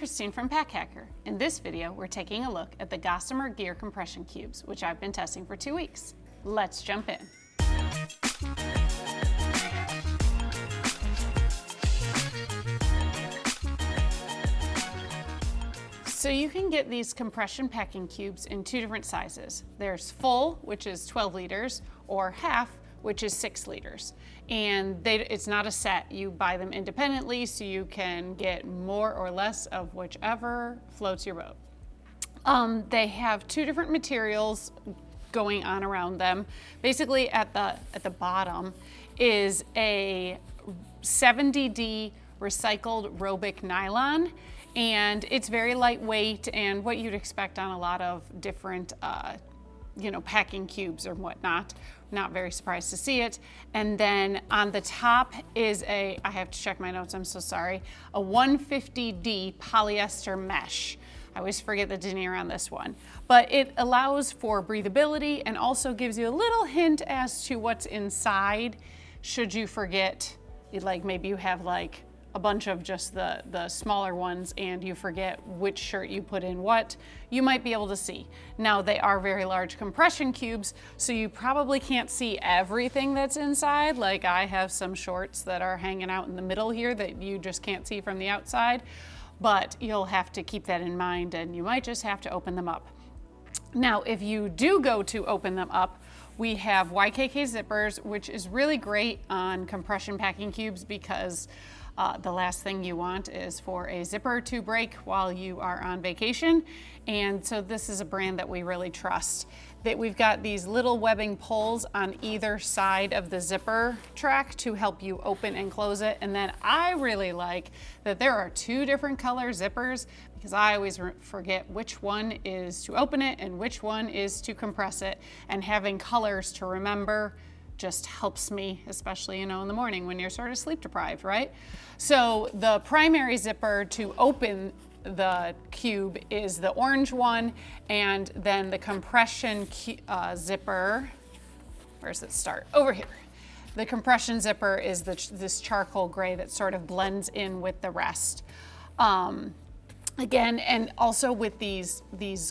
Christine from Pack Hacker. In this video, we're taking a look at the Gossamer Gear Compression Cubes, which I've been testing for 2 weeks. Let's jump in. So you can get these compression packing cubes in 2 different sizes. There's full, which is 12 liters, or half, which is 6 liters. And it's not a set. You buy them independently so you can get more or less of whichever floats your boat. They have 2 different materials going on around them. Basically at the bottom is a 70D recycled Robic nylon, and it's very lightweight and what you'd expect on a lot of different packing cubes or whatnot. Not very surprised to see it. And then on the top is I have to check my notes, I'm so sorry, a 150D polyester mesh. I always forget the denier on this one. But it allows for breathability and also gives you a little hint as to what's inside should you forget, like maybe you have like a bunch of just the smaller ones and you forget which shirt you put in what, you might be able to see. Now they are very large compression cubes, so you probably can't see everything that's inside. Like I have some shorts that are hanging out in the middle here that you just can't see from the outside, but you'll have to keep that in mind and you might just have to open them up. Now, if you do go to open them up, we have YKK zippers, which is really great on compression packing cubes because the last thing you want is for a zipper to break while you are on vacation. And so this is a brand that we really trust. That we've got these little webbing pulls on either side of the zipper track to help you open and close it. And then I really like that there are 2 different color zippers because I always forget which one is to open it and which one is to compress it. And having colors to remember just helps me, especially, in the morning when you're sort of sleep deprived, right? So the primary zipper to open the cube is the orange one, and then the compression zipper, where does it start? Over here. The compression zipper is this charcoal gray that sort of blends in with the rest. Again, and also with these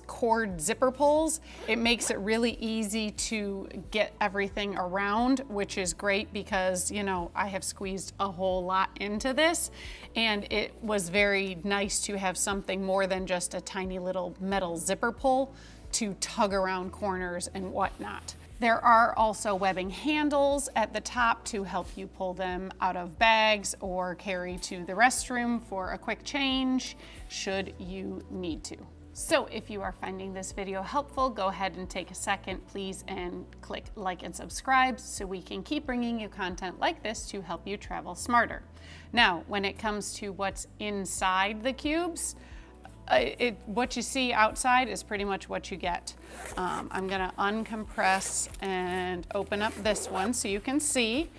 cord zipper pulls, it makes it really easy to get everything around, which is great because, I have squeezed a whole lot into this, and it was very nice to have something more than just a tiny little metal zipper pull to tug around corners and whatnot. There are also webbing handles at the top to help you pull them out of bags or carry to the restroom for a quick change should you need to. So if you are finding this video helpful, go ahead and take a second, please, and click like and subscribe so we can keep bringing you content like this to help you travel smarter. Now, when it comes to what's inside the cubes, what you see outside is pretty much what you get. I'm gonna uncompress and open up this one so you can see.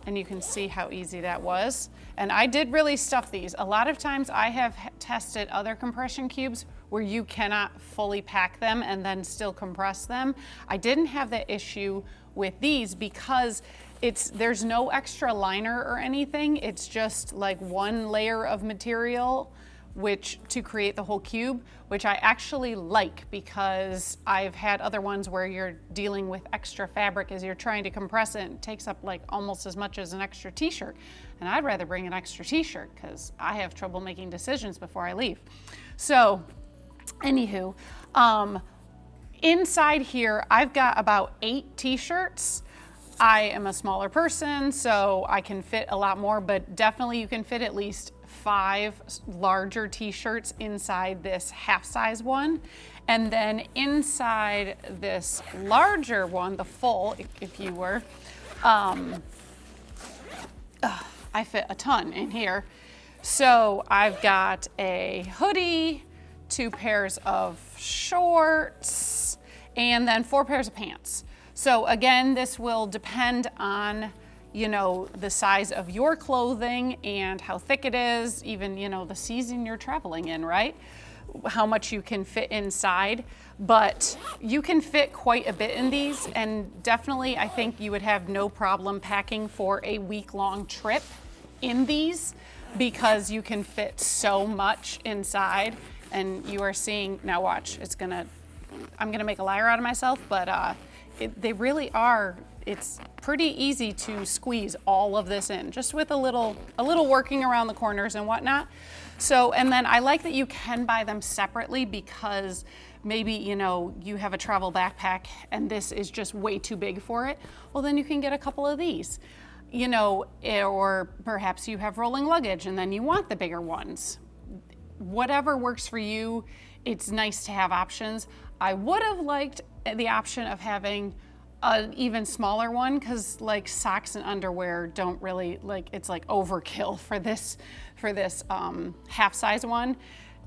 And you can see how easy that was. And I did really stuff these. A lot of times I have tested other compression cubes where you cannot fully pack them and then still compress them. I didn't have that issue with these because there's no extra liner or anything. It's just like one layer of material to create the whole cube, which I actually like because I've had other ones where you're dealing with extra fabric as you're trying to compress it, and it takes up like almost as much as an extra t-shirt. And I'd rather bring an extra t-shirt because I have trouble making decisions before I leave. So, anywho, inside here, I've got about 8 t-shirts. I am a smaller person, so I can fit a lot more, but definitely you can fit at least 5 larger t-shirts inside this half-size one. And then inside this larger one, the full, if you were, I fit a ton in here. So I've got a hoodie, 2 pairs of shorts, and then 4 pairs of pants. So again, this will depend on the size of your clothing and how thick it is, even, the season you're traveling in, right? How much you can fit inside, but you can fit quite a bit in these, and definitely I think you would have no problem packing for a week-long trip in these. because you can fit so much inside. And you are seeing, now watch, I'm gonna make a liar out of myself, but they really are, it's pretty easy to squeeze all of this in, just with a little working around the corners and whatnot. So, and then I like that you can buy them separately, because maybe, you know, you have a travel backpack and this is just way too big for it. Well, then you can get a couple of these, you know, or perhaps you have rolling luggage and then you want the bigger ones. Whatever works for you, it's nice to have options. I would have liked the option of having an even smaller one, because like socks and underwear don't really, like, it's like overkill for this half size one.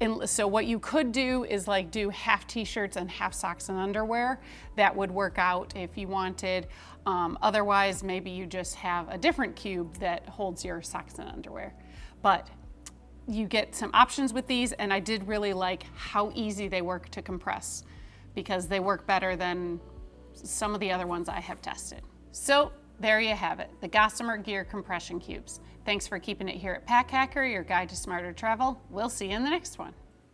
And so what you could do is like do half t-shirts and half socks and underwear. That would work out if you wanted. Otherwise, maybe you just have a different cube that holds your socks and underwear. But you get some options with these, and I did really like how easy they work to compress, because they work better than some of the other ones I have tested. So there you have it, the Gossamer Gear Compression Cubes. Thanks for keeping it here at Pack Hacker, your guide to smarter travel. We'll see you in the next one.